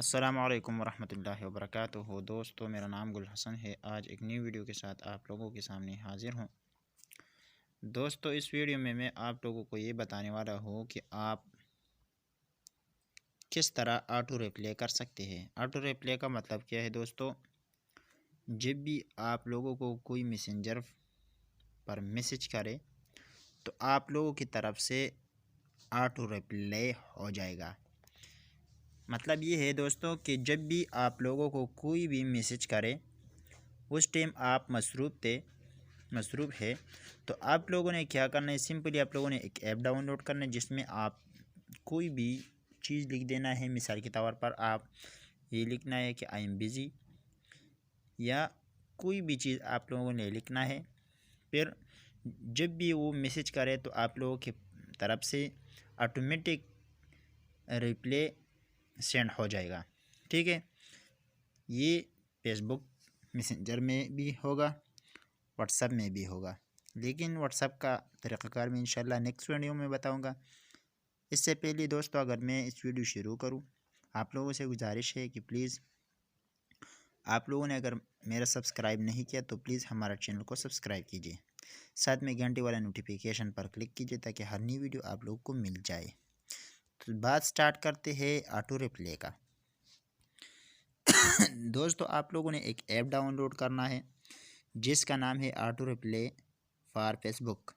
अस्सलामुअलैकुम वरहमतुल्लाहि वबरकातुहू। दोस्तों, मेरा नाम गुल हसन है। आज एक नई वीडियो के साथ आप लोगों के सामने हाजिर हूँ। दोस्तों, इस वीडियो में मैं आप लोगों को ये बताने वाला हूँ कि आप किस तरह ऑटो रिप्ले कर सकते हैं। ऑटो रिप्ले का मतलब क्या है दोस्तों? जब भी आप लोगों को कोई मैसेंजर पर मैसेज करे तो आप लोगों की तरफ से ऑटो रिप्ले हो जाएगा। मतलब ये है दोस्तों कि जब भी आप लोगों को कोई भी मैसेज करे उस टाइम आप मसरूफ़ है तो आप लोगों ने क्या करना है, सिंपली आप लोगों ने एक ऐप डाउनलोड करना है जिसमें आप कोई भी चीज़ लिख देना है। मिसाल के तौर पर आप ये लिखना है कि आई एम बिज़ी, या कोई भी चीज़ आप लोगों ने लिखना है। फिर जब भी वो मैसेज करे तो आप लोगों की तरफ से ऑटोमेटिक रिप्ले सेंड हो जाएगा। ठीक है, ये फेसबुक मैसेंजर में भी होगा, व्हाट्सएप में भी होगा, लेकिन व्हाट्सएप का तरीक़ाकार मैं इंशाल्लाह नेक्स्ट वीडियो में बताऊंगा। इससे पहले दोस्तों, अगर मैं इस वीडियो शुरू करूं, आप लोगों से गुजारिश है कि प्लीज़ आप लोगों ने अगर मेरा सब्सक्राइब नहीं किया तो प्लीज़ हमारा चैनल को सब्सक्राइब कीजिए, साथ में घंटे वाला नोटिफिकेशन पर क्लिक कीजिए ताकि हर नई वीडियो आप लोगों को मिल जाए। तो बात स्टार्ट करते हैं ऑटो रिप्ले का। दोस्तों, आप लोगों ने एक ऐप डाउनलोड करना है जिसका नाम है ऑटो रिप्ले फॉर फेसबुक।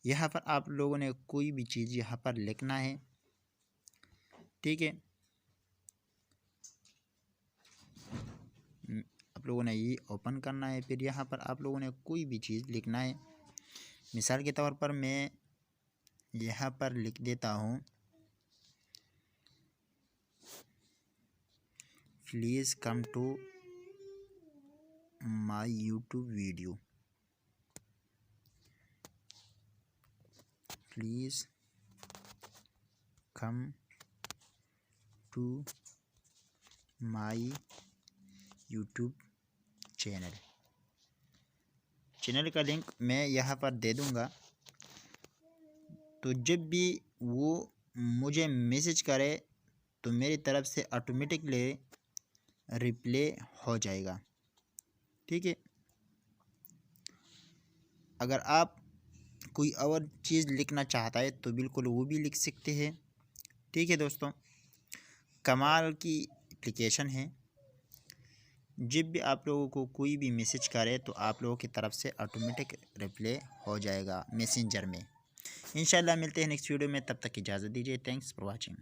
यहाँ पर आप लोगों ने कोई भी चीज़ यहाँ पर लिखना है। ठीक है, आप लोगों ने ये ओपन करना है। फिर यहाँ पर आप लोगों ने कोई भी चीज़ लिखना है। मिसाल के तौर पर मैं यहाँ पर लिख देता हूँ, please come to my YouTube video, please come to my YouTube channel का लिंक मैं यहाँ पर दे दूँगा। तो जब भी वो मुझे मैसेज करे तो मेरी तरफ से ऑटोमेटिकली रिप्ले हो जाएगा। ठीक है, अगर आप कोई और चीज़ लिखना चाहता है तो बिल्कुल वो भी लिख सकते हैं। ठीक है दोस्तों, कमाल की एप्लीकेशन है। जब भी आप लोगों को कोई भी मैसेज करे तो आप लोगों की तरफ से ऑटोमेटिक रिप्ले हो जाएगा मैसेंजर में। इंशाल्लाह मिलते हैं नेक्स्ट वीडियो में, तब तक इजाज़त दीजिए। Thanks for watching.